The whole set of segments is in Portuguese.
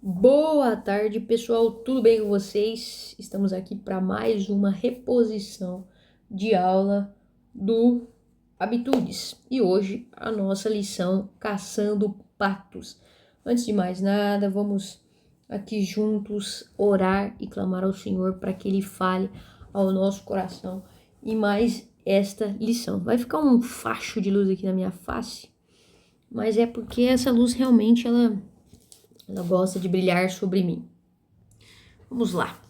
Boa tarde, pessoal. Tudo bem com vocês? Estamos aqui para mais uma reposição de aula do Habitudes. E hoje a nossa lição Caçando Patos. Antes de mais nada, vamos aqui juntos orar e clamar ao Senhor para que Ele fale ao nosso coração e mais esta lição. Vai ficar um facho de luz aqui na minha face, mas é porque essa luz realmente ela gosta de brilhar sobre mim. Vamos lá.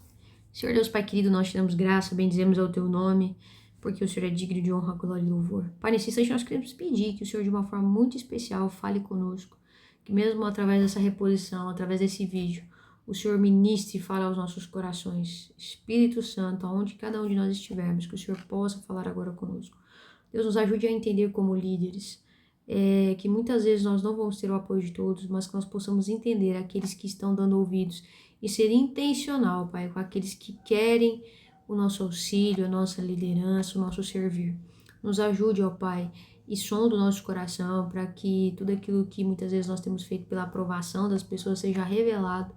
Senhor Deus Pai querido, nós te damos graça, bendizemos ao teu nome, porque o Senhor é digno de honra, glória e louvor. Pai, nesse instante nós queremos pedir que o Senhor de uma forma muito especial fale conosco, que mesmo através dessa reposição, através desse vídeo, o Senhor ministre e fale aos nossos corações. Espírito Santo, aonde cada um de nós estivermos, que o Senhor possa falar agora conosco. Deus nos ajude a entender como líderes, que muitas vezes nós não vamos ter o apoio de todos, mas que nós possamos entender aqueles que estão dando ouvidos e ser intencional, Pai, com aqueles que querem o nosso auxílio, a nossa liderança, o nosso servir. Nos ajude, ó Pai, e sonda o nosso coração para que tudo aquilo que muitas vezes nós temos feito pela aprovação das pessoas seja revelado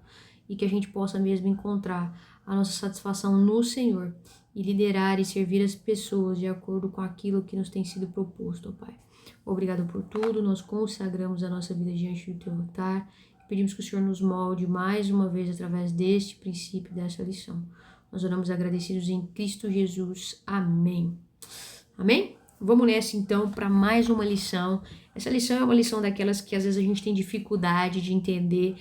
e que a gente possa mesmo encontrar a nossa satisfação no Senhor e liderar e servir as pessoas de acordo com aquilo que nos tem sido proposto, ó Pai. Obrigado por tudo, nós consagramos a nossa vida diante do teu altar e pedimos que o Senhor nos molde mais uma vez através deste princípio, dessa lição. Nós oramos agradecidos em Cristo Jesus. Amém. Amém? Vamos nessa então para mais uma lição. Essa lição é uma lição daquelas que às vezes a gente tem dificuldade de entender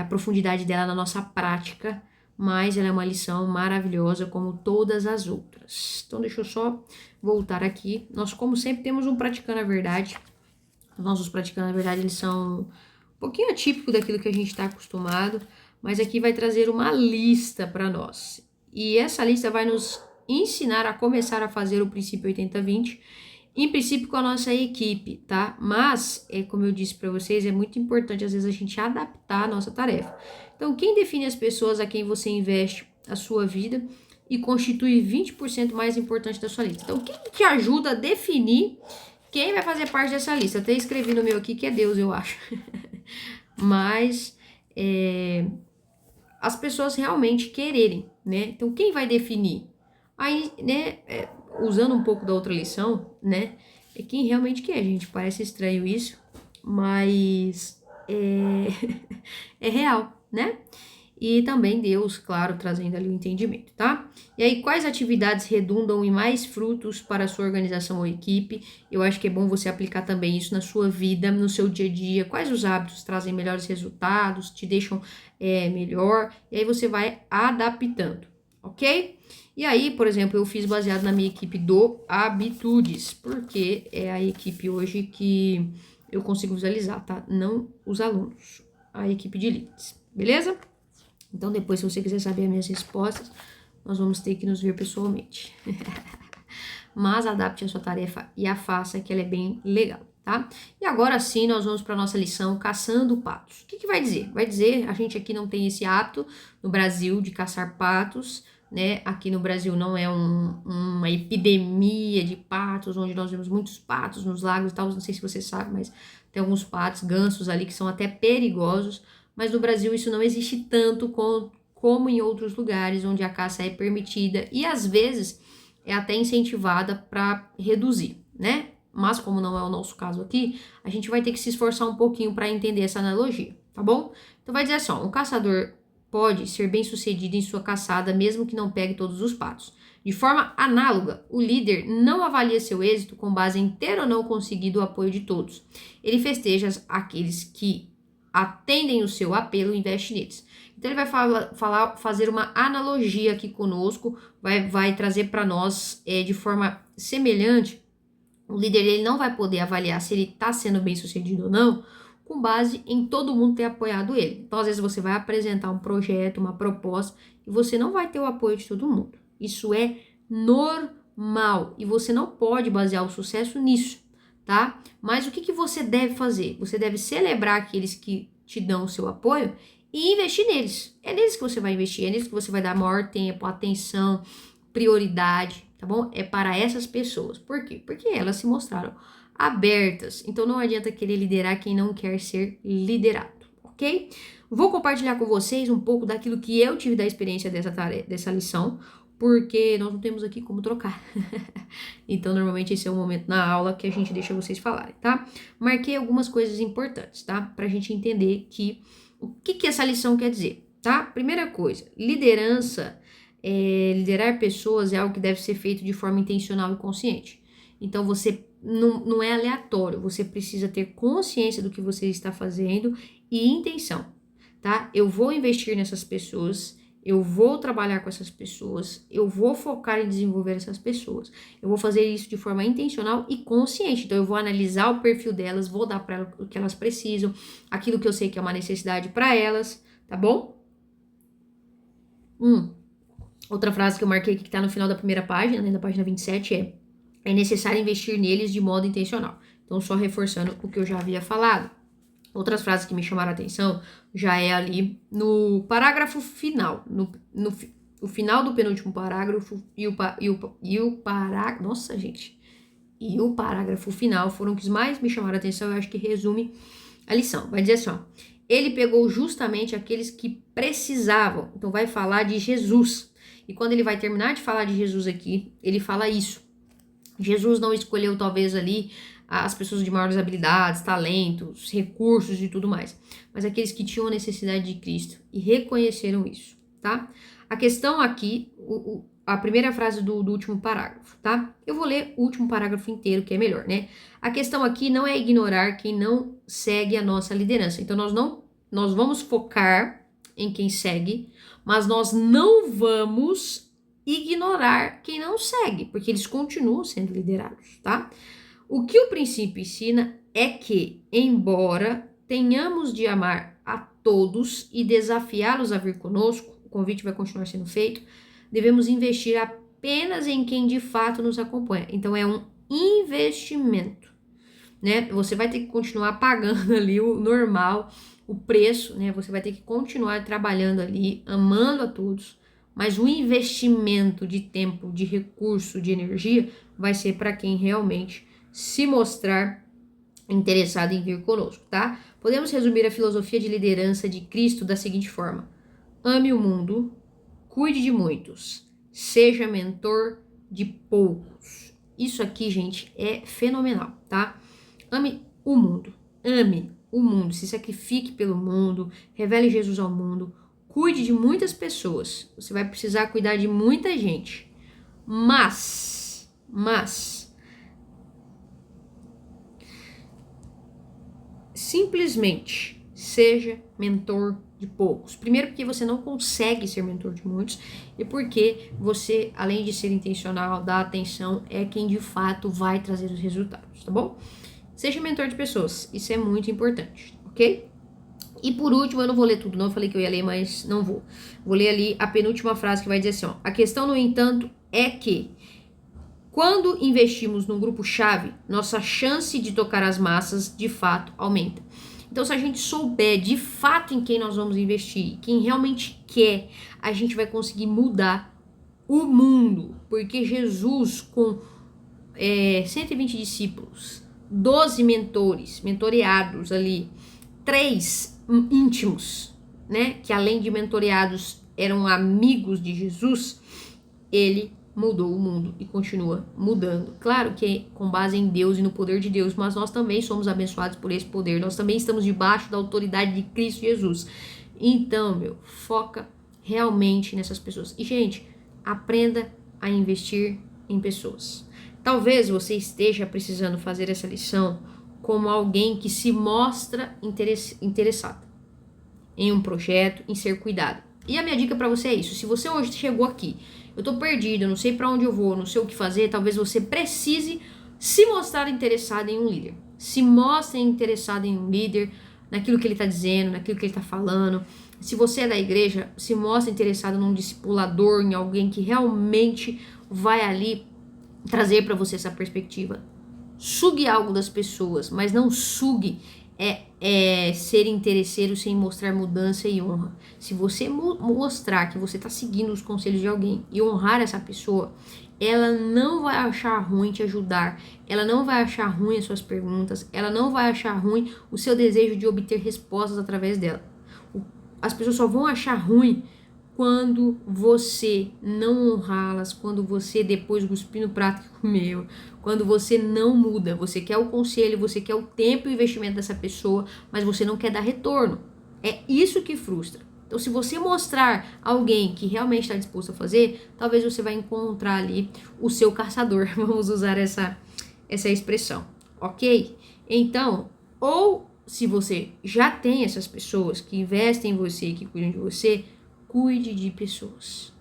a profundidade dela na nossa prática, mas ela é uma lição maravilhosa como todas as outras. Então deixa eu só voltar aqui. Nós, como sempre, temos um Praticando a Verdade. Os nossos Praticando a Verdade, eles são um pouquinho atípicos daquilo que a gente está acostumado, mas aqui vai trazer uma lista para nós. E essa lista vai nos ensinar a começar a fazer o princípio 80-20, em princípio com a nossa equipe, tá? Mas, como eu disse para vocês, é muito importante às vezes a gente adaptar a nossa tarefa. Então, quem define as pessoas a quem você investe a sua vida e constitui 20% mais importante da sua lista? Então, quem te ajuda a definir quem vai fazer parte dessa lista? Eu até escrevi no meu aqui que é Deus, eu acho. Mas, as pessoas realmente quererem, né? Então, quem vai definir? Aí, né, usando um pouco da outra lição, né, é quem realmente quer, gente. Parece estranho isso, mas é real, né? E também Deus, claro, trazendo ali o entendimento, tá? E aí, quais atividades redundam em mais frutos para a sua organização ou equipe? Eu acho que é bom você aplicar também isso na sua vida, no seu dia a dia. Quais os hábitos trazem melhores resultados, te deixam melhor? E aí você vai adaptando, ok? E aí, por exemplo, eu fiz baseado na minha equipe do Habitudes, porque é a equipe hoje que eu consigo visualizar, tá? Não os alunos, a equipe de leads, beleza? Então, depois, se você quiser saber as minhas respostas, nós vamos ter que nos ver pessoalmente. Mas adapte a sua tarefa e a faça, que ela é bem legal, tá? E agora sim, nós vamos para a nossa lição Caçando Patos. O que vai dizer? Vai dizer, a gente aqui não tem esse hábito no Brasil de caçar patos, né? Aqui no Brasil não é uma epidemia de patos, onde nós vemos muitos patos nos lagos e tal. Não sei se você sabe, mas tem alguns patos, gansos ali, que são até perigosos. Mas no Brasil isso não existe tanto como em outros lugares onde a caça é permitida e às vezes é até incentivada para reduzir, né? Mas como não é o nosso caso aqui, a gente vai ter que se esforçar um pouquinho para entender essa analogia, tá bom? Então vai dizer assim, ó, um caçador pode ser bem sucedido em sua caçada mesmo que não pegue todos os patos. De forma análoga, o líder não avalia seu êxito com base em ter ou não conseguido o apoio de todos. Ele festeja aqueles que atendem o seu apelo e investe neles. Então ele vai fazer uma analogia aqui conosco, vai trazer para nós de forma semelhante. O líder ele não vai poder avaliar se ele está sendo bem sucedido ou não, com base em todo mundo ter apoiado ele. Então, às vezes, você vai apresentar um projeto, uma proposta, e você não vai ter o apoio de todo mundo. Isso é normal, e você não pode basear o sucesso nisso, tá? Mas o que você deve fazer? Você deve celebrar aqueles que te dão o seu apoio e investir neles. É neles que você vai investir, é neles que você vai dar maior tempo, atenção, prioridade, tá bom? É para essas pessoas. Por quê? Porque elas se mostraram abertas. Então não adianta querer liderar quem não quer ser liderado, ok? Vou compartilhar com vocês um pouco daquilo que eu tive da experiência dessa lição, porque nós não temos aqui como trocar. Então, normalmente esse é o momento na aula que a gente deixa vocês falarem, tá? Marquei algumas coisas importantes, tá? Pra gente entender o que essa lição quer dizer, tá? Primeira coisa, liderar pessoas é algo que deve ser feito de forma intencional e consciente. Então, você não é aleatório, você precisa ter consciência do que você está fazendo e intenção, tá? Eu vou investir nessas pessoas, eu vou trabalhar com essas pessoas, eu vou focar em desenvolver essas pessoas. Eu vou fazer isso de forma intencional e consciente. Então, eu vou analisar o perfil delas, vou dar para elas o que elas precisam, aquilo que eu sei que é uma necessidade para elas, tá bom? Outra frase que eu marquei aqui que tá no final da primeira página, né, da página 27, é necessário investir neles de modo intencional. Então, só reforçando o que eu já havia falado. Outras frases que me chamaram a atenção já é ali no parágrafo final, o final do penúltimo parágrafo e o parágrafo, nossa gente, e o parágrafo final foram os que mais me chamaram a atenção. Eu acho que resume a lição. Vai dizer assim, ó, ele pegou justamente aqueles que precisavam. Então vai falar de Jesus. E quando ele vai terminar de falar de Jesus aqui, ele fala isso. Jesus não escolheu talvez ali as pessoas de maiores habilidades, talentos, recursos e tudo mais, mas aqueles que tinham necessidade de Cristo e reconheceram isso, tá? A questão aqui, a primeira frase do último parágrafo, tá? Eu vou ler o último parágrafo inteiro, que é melhor, né? A questão aqui não é ignorar quem não segue a nossa liderança. Então, nós vamos focar em quem segue, mas nós não vamos ignorar quem não segue, porque eles continuam sendo liderados, tá? O que o princípio ensina é que, embora tenhamos de amar a todos e desafiá-los a vir conosco, o convite vai continuar sendo feito, devemos investir apenas em quem de fato nos acompanha. Então, é um investimento, né? Você vai ter que continuar pagando ali o normal, o preço, né? Você vai ter que continuar trabalhando ali, amando a todos, mas o investimento de tempo, de recurso, de energia vai ser para quem realmente se mostrar interessado em vir conosco, tá? Podemos resumir a filosofia de liderança de Cristo da seguinte forma: ame o mundo, cuide de muitos, seja mentor de poucos. Isso aqui, gente, é fenomenal, tá? Ame o mundo, se sacrifique pelo mundo, revele Jesus ao mundo, cuide de muitas pessoas. Você vai precisar cuidar de muita gente, mas simplesmente seja mentor de poucos. Primeiro, porque você não consegue ser mentor de muitos, e porque você, além de ser intencional, dar atenção, é quem de fato vai trazer os resultados, tá bom? Seja mentor de pessoas, isso é muito importante, ok? E por último, eu não vou ler tudo, não, eu falei que eu ia ler, mas não vou. Vou ler ali a penúltima frase que vai dizer assim, ó: a questão, no entanto, é que quando investimos num grupo-chave, nossa chance de tocar as massas, de fato, aumenta. Então, se a gente souber de fato em quem nós vamos investir, quem realmente quer, a gente vai conseguir mudar o mundo. Porque Jesus, com 120 discípulos, 12 mentores, mentoreados ali, 3 íntimos, né, que além de mentoreados eram amigos de Jesus, ele mudou o mundo e continua mudando. Claro que é com base em Deus e no poder de Deus, mas nós também somos abençoados por esse poder. Nós também estamos debaixo da autoridade de Cristo Jesus. Então, foca realmente nessas pessoas. E, gente, aprenda a investir em pessoas. Talvez você esteja precisando fazer essa lição como alguém que se mostra interessado em um projeto, em ser cuidado. E a minha dica para você é isso: se você hoje chegou aqui, eu tô perdido, eu não sei para onde eu vou, não sei o que fazer, talvez você precise se mostrar interessado em um líder. Se mostre interessado em um líder, naquilo que ele tá dizendo, naquilo que ele tá falando. Se você é da igreja, se mostre interessado num discipulador, em alguém que realmente vai ali trazer para você essa perspectiva. Sugue algo das pessoas, mas não sugue ser interesseiro sem mostrar mudança e honra. Se você mostrar que você está seguindo os conselhos de alguém e honrar essa pessoa, ela não vai achar ruim te ajudar, ela não vai achar ruim as suas perguntas, ela não vai achar ruim o seu desejo de obter respostas através dela. as pessoas só vão achar ruim quando você não honrá-las, quando você depois cuspir no prato que comeu, quando você não muda, você quer o conselho, você quer o tempo e o investimento dessa pessoa, mas você não quer dar retorno. É isso que frustra. Então, se você mostrar alguém que realmente está disposto a fazer, talvez você vai encontrar ali o seu caçador. Vamos usar essa expressão, ok? Então, ou se você já tem essas pessoas que investem em você, que cuidam de você, cuide de pessoas,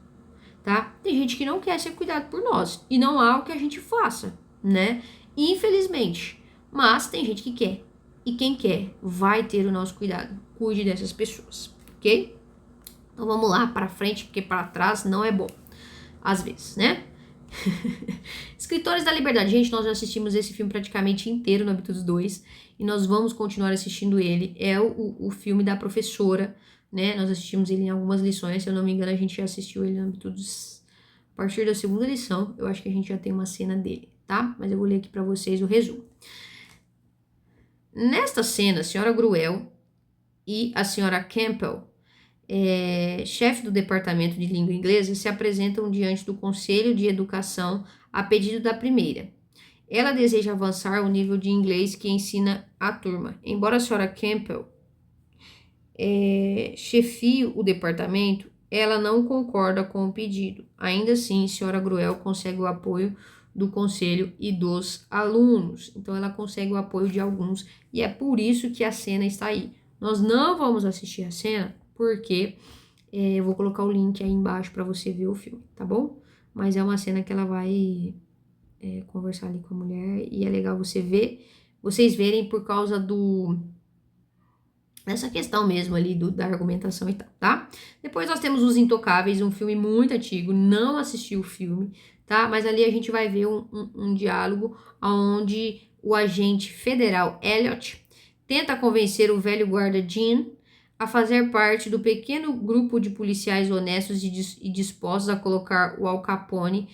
tá? Tem gente que não quer ser cuidado por nós e não há o que a gente faça, né? Infelizmente, mas tem gente que quer. E quem quer vai ter o nosso cuidado. Cuide dessas pessoas, ok? Então vamos lá para frente, porque para trás não é bom, às vezes, né? Escritores da Liberdade. Gente, nós já assistimos esse filme praticamente inteiro no Habitudes 2 e nós vamos continuar assistindo ele. É o filme da professora, né? Nós assistimos ele em algumas lições, se eu não me engano, a gente já assistiu ele no Habitudes a partir da segunda lição. Eu acho que a gente já tem uma cena dele, tá? Mas eu vou ler aqui para vocês o resumo. Nesta cena, a senhora Gruel e a senhora Campbell, chefe do departamento de língua inglesa, se apresentam diante do Conselho de Educação a pedido da primeira. Ela deseja avançar o nível de inglês que ensina a turma. Embora a senhora Campbell chefie o departamento, ela não concorda com o pedido. Ainda assim, a senhora Gruel consegue o apoio do conselho e dos alunos. Então, ela consegue o apoio de alguns e é por isso que a cena está aí. Nós não vamos assistir a cena porque eu vou colocar o link aí embaixo para você ver o filme, tá bom? Mas é uma cena que ela vai conversar ali com a mulher e é legal vocês verem por causa dessa questão mesmo ali da argumentação e tal, tá? Depois nós temos Os Intocáveis, um filme muito antigo, não assisti o filme, tá? Mas ali a gente vai ver um diálogo onde o agente federal Elliot tenta convencer o velho guarda Jean a fazer parte do pequeno grupo de policiais honestos e dispostos a colocar o Al Capone,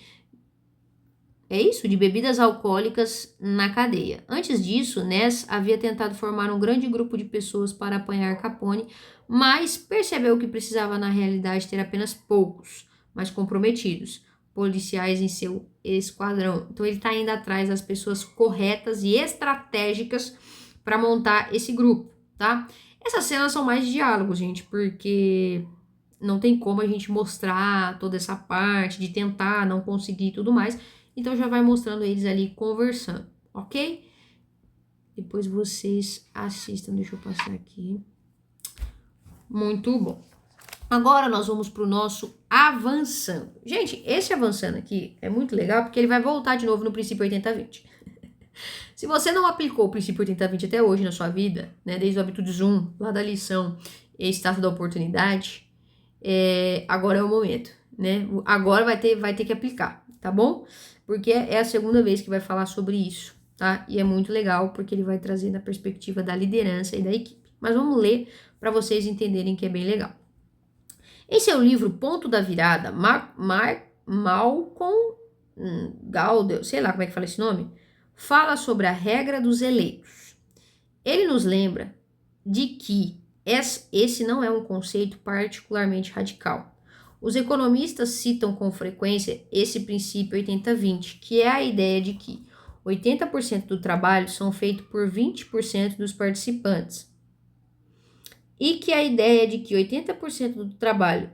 de bebidas alcoólicas na cadeia. Antes disso, Ness havia tentado formar um grande grupo de pessoas para apanhar Capone, mas percebeu que precisava na realidade ter apenas poucos, mas comprometidos, policiais em seu esquadrão. Então ele está indo atrás das pessoas corretas e estratégicas para montar esse grupo, tá? Essas cenas são mais diálogos, gente, porque não tem como a gente mostrar toda essa parte de tentar, não conseguir e tudo mais. Então já vai mostrando eles ali conversando, ok? Depois vocês assistam, deixa eu passar aqui. Muito bom. Agora nós vamos para o nosso avançando. Gente, esse avançando aqui é muito legal porque ele vai voltar de novo no princípio 80-20. Se você não aplicou o princípio 80-20 até hoje na sua vida, né, desde o Habitudes 1, lá da lição Estátua da Oportunidade, agora é o momento, né? Agora vai ter que aplicar, tá bom? Porque é a segunda vez que vai falar sobre isso, tá? E é muito legal porque ele vai trazer na perspectiva da liderança e da equipe. Mas vamos ler para vocês entenderem que é bem legal. Em seu livro Ponto da Virada, Malcolm Gladwell, sei lá como é que fala esse nome, fala sobre a regra dos eleitos. Ele nos lembra de que esse não é um conceito particularmente radical. Os economistas citam com frequência esse princípio 80-20, que é a ideia de que 80% do trabalho são feitos por 20% dos participantes. E que a ideia de que 80% do trabalho...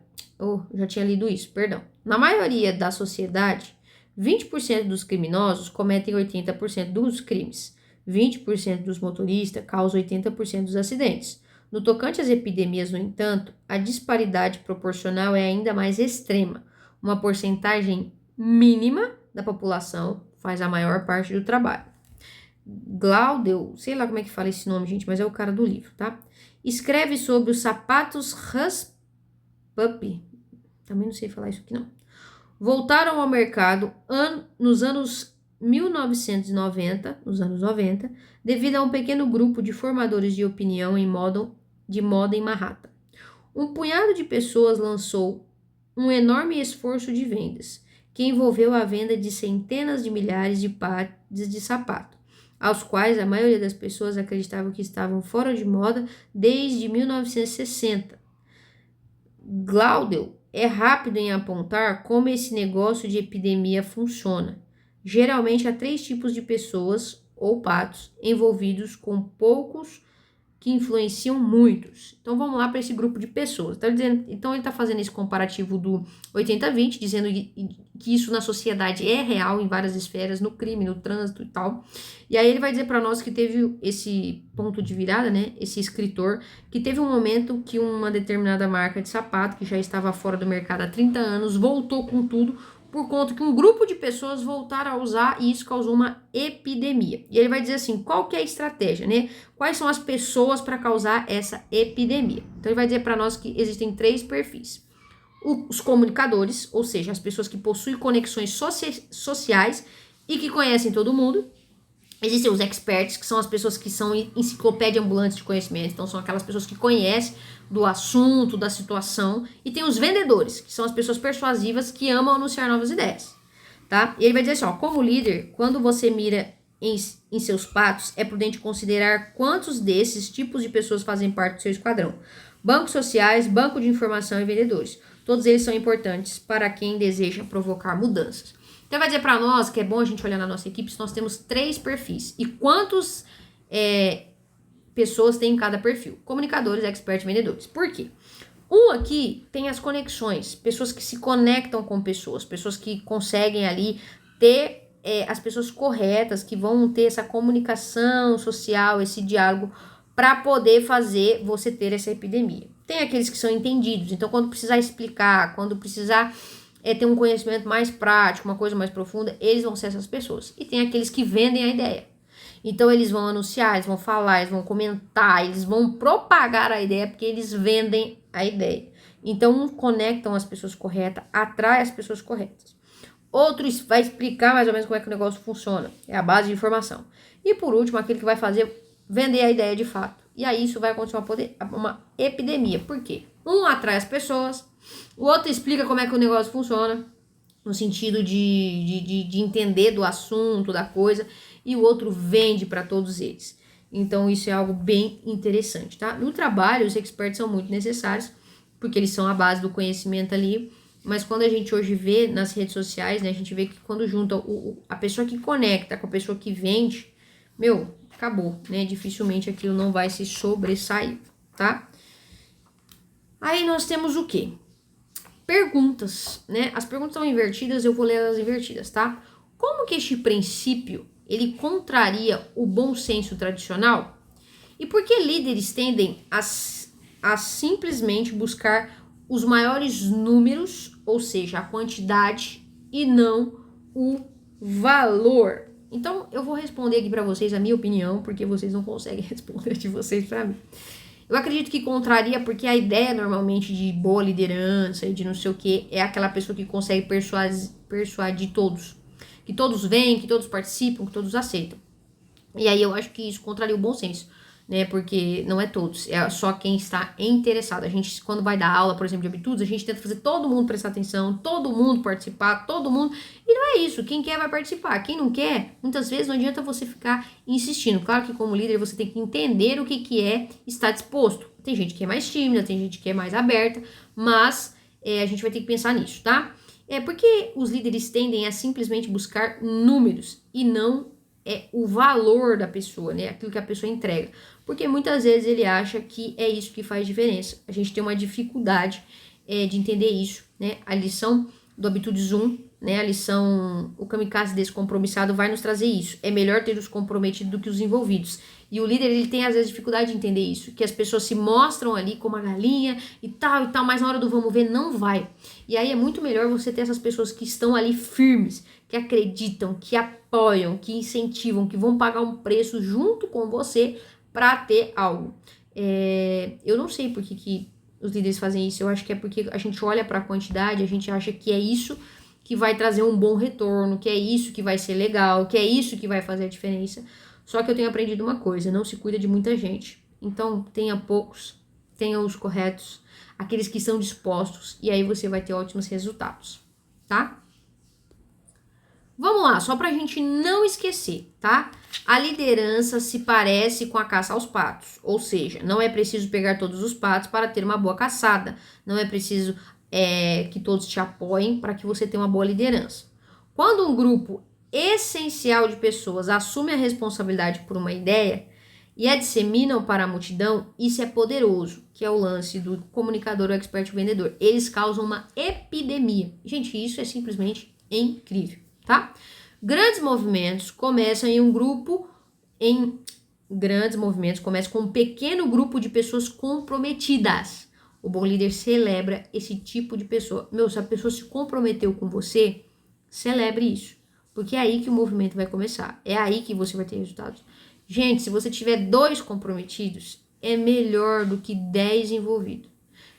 já tinha lido isso, perdão. Na maioria da sociedade, 20% dos criminosos cometem 80% dos crimes. 20% dos motoristas causam 80% dos acidentes. No tocante às epidemias, no entanto, a disparidade proporcional é ainda mais extrema. Uma porcentagem mínima da população faz a maior parte do trabalho. Gladwell, sei lá como é que fala esse nome, gente, mas é o cara do livro, tá? Escreve sobre os sapatos Hush-Puppy. Também não sei falar isso aqui, não. Voltaram ao mercado nos anos 1990, devido a um pequeno grupo de formadores de opinião de moda em Manhattan. Um punhado de pessoas lançou um enorme esforço de vendas, que envolveu a venda de centenas de milhares de pares de sapato, aos quais a maioria das pessoas acreditava que estavam fora de moda desde 1960. Glaudel é rápido em apontar como esse negócio de epidemia funciona. Geralmente há 3 tipos de pessoas ou patos envolvidos com poucos que influenciam muitos. Então vamos lá para esse grupo de pessoas. Então ele está fazendo esse comparativo do 80-20, dizendo que isso na sociedade é real em várias esferas, no crime, no trânsito e tal. E aí ele vai dizer para nós que teve esse ponto de virada, né? Esse escritor, que teve um momento que uma determinada marca de sapato, que já estava fora do mercado há 30 anos, voltou com tudo por conta que um grupo de pessoas voltaram a usar e isso causou uma epidemia. E ele vai dizer assim, qual que é a estratégia, né? Quais são as pessoas para causar essa epidemia? Então ele vai dizer para nós que existem 3 perfis. Os comunicadores, ou seja, as pessoas que possuem conexões sociais e que conhecem todo mundo. Existem os experts, que são as pessoas que são enciclopédia ambulantes de conhecimento, então são aquelas pessoas que conhecem do assunto, da situação, e tem os vendedores, que são as pessoas persuasivas que amam anunciar novas ideias, tá? E ele vai dizer assim, ó, como líder, quando você mira em seus patos, é prudente considerar quantos desses tipos de pessoas fazem parte do seu esquadrão. Bancos sociais, banco de informação e vendedores. Todos eles são importantes para quem deseja provocar mudanças. Então vai dizer para nós que é bom a gente olhar na nossa equipe se nós temos 3 perfis. E quantos pessoas tem em cada perfil? Comunicadores, experts, vendedores. Por quê? Um aqui tem as conexões, pessoas que se conectam com pessoas que conseguem ali ter as pessoas corretas, que vão ter essa comunicação social, esse diálogo, para poder fazer você ter essa epidemia. Tem aqueles que são entendidos, então quando precisar explicar, quando precisar ter um conhecimento mais prático, uma coisa mais profunda, eles vão ser essas pessoas. E tem aqueles que vendem a ideia. Então eles vão anunciar, eles vão falar, eles vão comentar, eles vão propagar a ideia porque eles vendem a ideia. Então conectam as pessoas corretas, atrai as pessoas corretas. Outro vai explicar mais ou menos como é que o negócio funciona. É a base de informação. E por último, aquele que vai vender a ideia de fato. E aí isso vai acontecer uma epidemia. Por quê? Um atrai as pessoas, o outro explica como é que o negócio funciona, no sentido de entender do assunto, da coisa, e o outro vende para todos eles. Então isso é algo bem interessante, tá? No trabalho, os experts são muito necessários, porque eles são a base do conhecimento ali, mas quando a gente hoje vê nas redes sociais, né, a gente vê que quando junta a pessoa que conecta com a pessoa que vende, acabou, né? Dificilmente aquilo não vai se sobressair, tá? Aí nós temos o quê? Perguntas, né? As perguntas são invertidas, eu vou ler elas invertidas, tá? Como que este princípio, ele contraria o bom senso tradicional? E por que líderes tendem a simplesmente buscar os maiores números, ou seja, a quantidade, e não o valor? Então, eu vou responder aqui para vocês a minha opinião, porque vocês não conseguem responder de vocês para mim. Eu acredito que contraria, porque a ideia normalmente de boa liderança e de não sei o que é aquela pessoa que consegue persuadir todos. Que todos vêm, que todos participam, que todos aceitam. E aí eu acho que isso contraria o bom senso, né? Porque não é todos, é só quem está interessado. A gente, quando vai dar aula, por exemplo, de habitudes, a gente tenta fazer todo mundo prestar atenção, todo mundo participar, todo mundo. E não é isso, quem quer vai participar. Quem não quer, muitas vezes não adianta você ficar insistindo. Claro que como líder você tem que entender o que é estar disposto. Tem gente que é mais tímida, tem gente que é mais aberta, mas a gente vai ter que pensar nisso, tá? Porque os líderes tendem a simplesmente buscar números e não o valor da pessoa, né? Aquilo que a pessoa entrega. Porque muitas vezes ele acha que é isso que faz diferença. A gente tem uma dificuldade de entender isso, né? A lição do Habitudes 1, né? A lição O Kamikaze Descompromissado vai nos trazer isso. É melhor ter os comprometidos do que os envolvidos. E o líder, ele tem às vezes dificuldade de entender isso. Que as pessoas se mostram ali como a galinha e tal, mas na hora do vamos ver não vai. E aí é muito melhor você ter essas pessoas que estão ali firmes, que acreditam, que apoiam, que incentivam, que vão pagar um preço junto com você para ter algo. Eu não sei por que os líderes fazem isso. Eu acho que é porque a gente olha para a quantidade, a gente acha que é isso que vai trazer um bom retorno, que é isso que vai ser legal, que é isso que vai fazer a diferença. Só que eu tenho aprendido uma coisa, não se cuida de muita gente. Então, tenha poucos, tenha os corretos, aqueles que são dispostos, e aí você vai ter ótimos resultados, tá? Vamos lá, só pra gente não esquecer, tá? A liderança se parece com a caça aos patos, ou seja, não é preciso pegar todos os patos para ter uma boa caçada, não é preciso que todos te apoiem para que você tenha uma boa liderança. Quando um grupo essencial de pessoas assume a responsabilidade por uma ideia e a disseminam para a multidão, isso é poderoso, que é o lance do comunicador, o expert, o vendedor. Eles causam uma epidemia. Gente, isso é simplesmente incrível, tá? Grandes movimentos começam com um pequeno grupo de pessoas comprometidas. O bom líder celebra esse tipo de pessoa. Se a pessoa se comprometeu com você, celebre isso. Porque é aí que o movimento vai começar. É aí que você vai ter resultados. Gente, se você tiver 2 comprometidos, é melhor do que 10 envolvidos.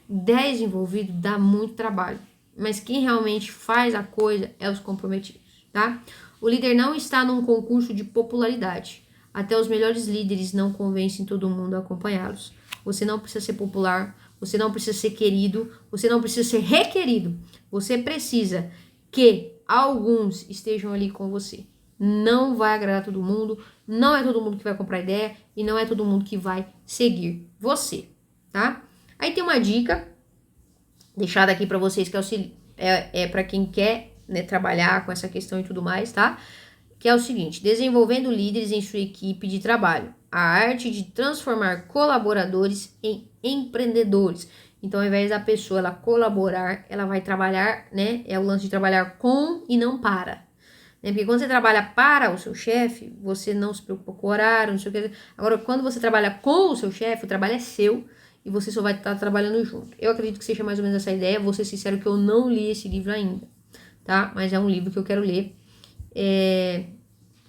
10 envolvidos dá muito trabalho. Mas quem realmente faz a coisa é os comprometidos, tá? O líder não está num concurso de popularidade. Até os melhores líderes não convencem todo mundo a acompanhá-los. Você não precisa ser popular, você não precisa ser querido, você não precisa ser requerido. Você precisa que alguns estejam ali com você. Não vai agradar todo mundo, não é todo mundo que vai comprar ideia e não é todo mundo que vai seguir você, tá? Aí tem uma dica deixada aqui para vocês que é para quem quer, né, trabalhar com essa questão e tudo mais, tá? Que é o seguinte: desenvolvendo líderes em sua equipe de trabalho, a arte de transformar colaboradores em empreendedores. Então, ao invés da pessoa ela colaborar, ela vai trabalhar, né? É o lance de trabalhar com e não para. Né? Porque quando você trabalha para o seu chefe, você não se preocupa com o horário, não sei o que. Agora, quando você trabalha com o seu chefe, o trabalho é seu e você só vai estar trabalhando junto. Eu acredito que seja mais ou menos essa ideia. Vou ser sincero que eu não li esse livro ainda, tá? Mas é um livro que eu quero ler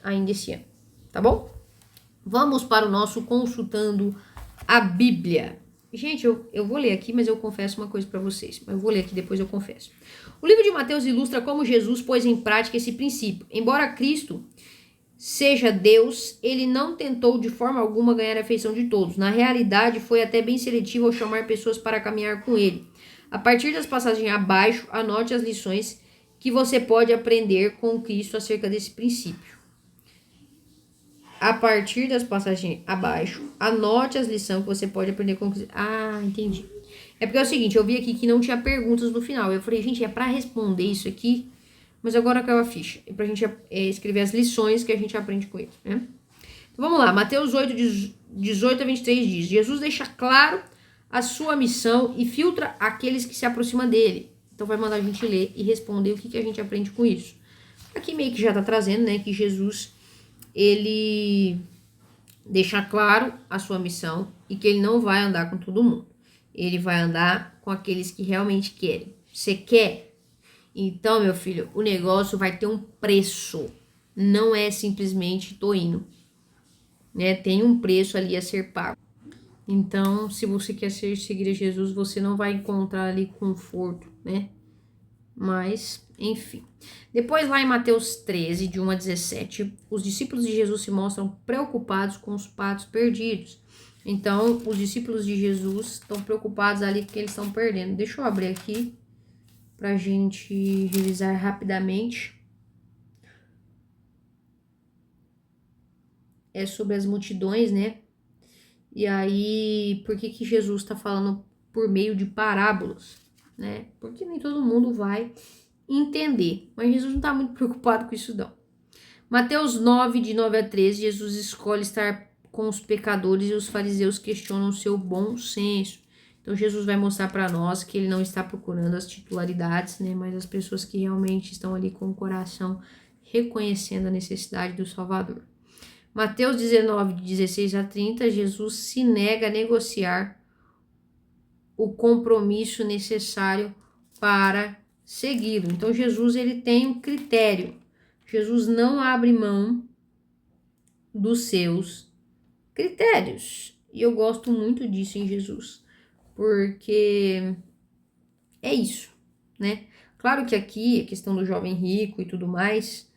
ainda esse ano, tá bom? Vamos para o nosso Consultando a Bíblia. Gente, eu vou ler aqui, mas eu confesso uma coisa para vocês. Eu vou ler aqui, depois eu confesso. O livro de Mateus ilustra como Jesus pôs em prática esse princípio. Embora Cristo seja Deus, ele não tentou de forma alguma ganhar a afeição de todos. Na realidade, foi até bem seletivo ao chamar pessoas para caminhar com ele. A partir das passagens abaixo, anote as lições que você pode aprender com Cristo acerca desse princípio. A partir das passagens abaixo, anote as lições que você pode aprender com Cristo. Ah, entendi. É porque é o seguinte, eu vi aqui que não tinha perguntas no final. Eu falei, gente, é para responder isso aqui, mas agora caiu a ficha. É pra gente escrever as lições que a gente aprende com ele, né? Então vamos lá, Mateus 8, 18 a 23 diz: Jesus deixa claro a sua missão e filtra aqueles que se aproximam dele. Então vai mandar a gente ler e responder o que a gente aprende com isso. Aqui meio que já tá trazendo, né, que Jesus, ele deixa claro a sua missão e que ele não vai andar com todo mundo. Ele vai andar com aqueles que realmente querem. Você quer? Então, meu filho, o negócio vai ter um preço. Não é simplesmente tô indo, né? Tem um preço ali a ser pago. Então, se você quer seguir a Jesus, você não vai encontrar ali conforto, né? Mas, enfim. Depois, lá em Mateus 13, de 1 a 17, os discípulos de Jesus se mostram preocupados com os patos perdidos. Então, os discípulos de Jesus estão preocupados ali que eles estão perdendo. Deixa eu abrir aqui pra gente revisar rapidamente. É sobre as multidões, né? E aí, por que Jesus está falando por meio de parábolas, né? Porque nem todo mundo vai entender. Mas Jesus não está muito preocupado com isso, não. Mateus 9, de 9 a 13, Jesus escolhe estar com os pecadores e os fariseus questionam o seu bom senso. Então, Jesus vai mostrar para nós que ele não está procurando as titularidades, né? Mas as pessoas que realmente estão ali com o coração reconhecendo a necessidade do Salvador. Mateus 19, de 16 a 30, Jesus se nega a negociar o compromisso necessário para segui-lo. Então, Jesus ele tem um critério. Jesus não abre mão dos seus critérios. E eu gosto muito disso em Jesus, porque é isso, né? Claro que aqui a questão do jovem rico e tudo mais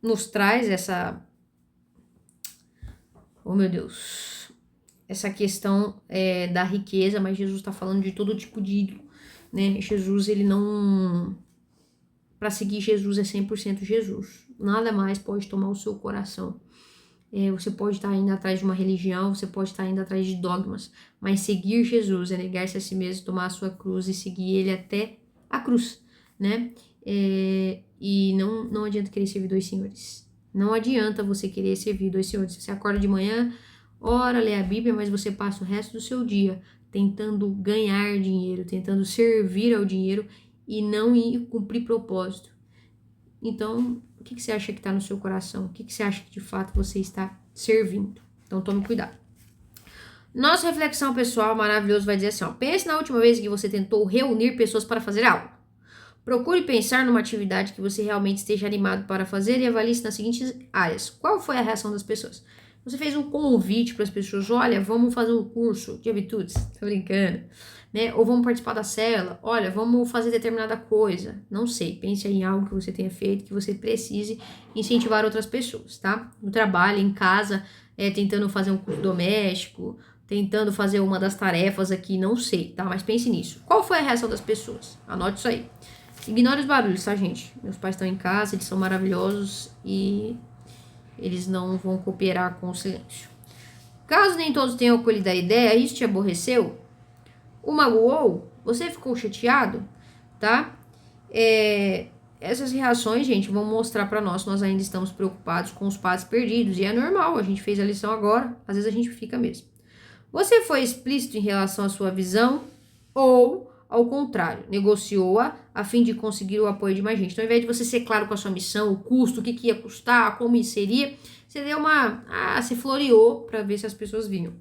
nos traz essa, oh meu Deus, essa questão da riqueza, mas Jesus está falando de todo tipo de ídolo, né? Jesus ele não para seguir Jesus é 100% Jesus. Nada mais pode tomar o seu coração. Você pode estar indo atrás de uma religião, você pode estar indo atrás de dogmas, mas seguir Jesus é negar-se a si mesmo, tomar a sua cruz e seguir ele até a cruz, né? E não adianta querer servir dois senhores. Não adianta você querer servir dois senhores. Você acorda de manhã, ora, lê a Bíblia, mas você passa o resto do seu dia tentando ganhar dinheiro, tentando servir ao dinheiro e não ir cumprir propósito. Então, o que você acha que está no seu coração? O que você acha que de fato você está servindo? Então, tome cuidado. Nossa reflexão pessoal maravilhosa vai dizer assim, pense na última vez que você tentou reunir pessoas para fazer algo. Procure pensar numa atividade que você realmente esteja animado para fazer e avalie-se nas seguintes áreas. Qual foi a reação das pessoas? Você fez um convite para as pessoas, olha, vamos fazer um curso de habitudes, tá brincando, né? Ou vamos participar da célula, olha, vamos fazer determinada coisa. Não sei, pense em algo que você tenha feito, que você precise incentivar outras pessoas, tá? No trabalho, em casa, tentando fazer um curso doméstico, tentando fazer uma das tarefas aqui, não sei, tá? Mas pense nisso. Qual foi a reação das pessoas? Anote isso aí. Ignore os barulhos, tá, gente? Meus pais estão em casa, eles são maravilhosos e eles não vão cooperar com o silêncio. Caso nem todos tenham acolhido a ideia, isso te aborreceu? O magoou? Você ficou chateado? Tá? Essas reações, gente, vão mostrar pra nós que nós ainda estamos preocupados com os padres perdidos. E é normal, a gente fez a lição agora, às vezes a gente fica mesmo. Você foi explícito em relação à sua visão ou, ao contrário, negociou-a a fim de conseguir o apoio de mais gente? Então, ao invés de você ser claro com a sua missão, o custo, o que ia custar, como isso seria, você deu você floreou para ver se as pessoas vinham.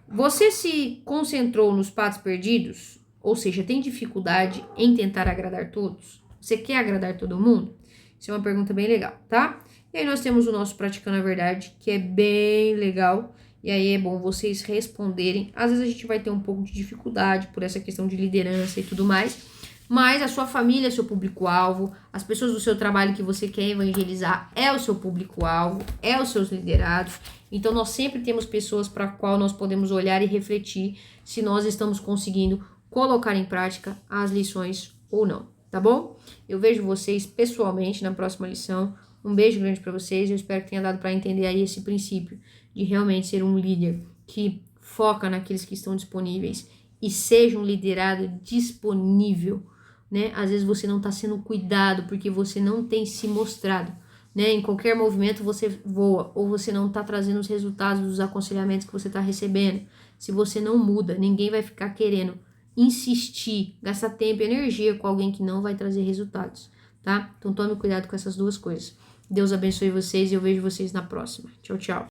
Você se concentrou nos padres perdidos? Ou seja, tem dificuldade em tentar agradar todos? Você quer agradar todo mundo? Isso é uma pergunta bem legal, tá? E aí nós temos o nosso Praticando a Verdade, que é bem legal. E aí é bom vocês responderem. Às vezes a gente vai ter um pouco de dificuldade por essa questão de liderança e tudo mais. Mas a sua família é seu público-alvo. As pessoas do seu trabalho que você quer evangelizar é o seu público-alvo. É os seus liderados. Então nós sempre temos pessoas para a qual nós podemos olhar e refletir se nós estamos conseguindo colocar em prática as lições ou não. Tá bom? Eu vejo vocês pessoalmente na próxima lição. Um beijo grande para vocês. Eu espero que tenha dado para entender aí esse princípio de realmente ser um líder que foca naqueles que estão disponíveis e seja um liderado disponível, né? Às vezes você não está sendo cuidado porque você não tem se mostrado, né? Em qualquer movimento você voa ou você não está trazendo os resultados dos aconselhamentos que você está recebendo. Se você não muda, ninguém vai ficar querendo insistir, gastar tempo e energia com alguém que não vai trazer resultados, tá? Então tome cuidado com essas duas coisas. Deus abençoe vocês e eu vejo vocês na próxima. Tchau, tchau.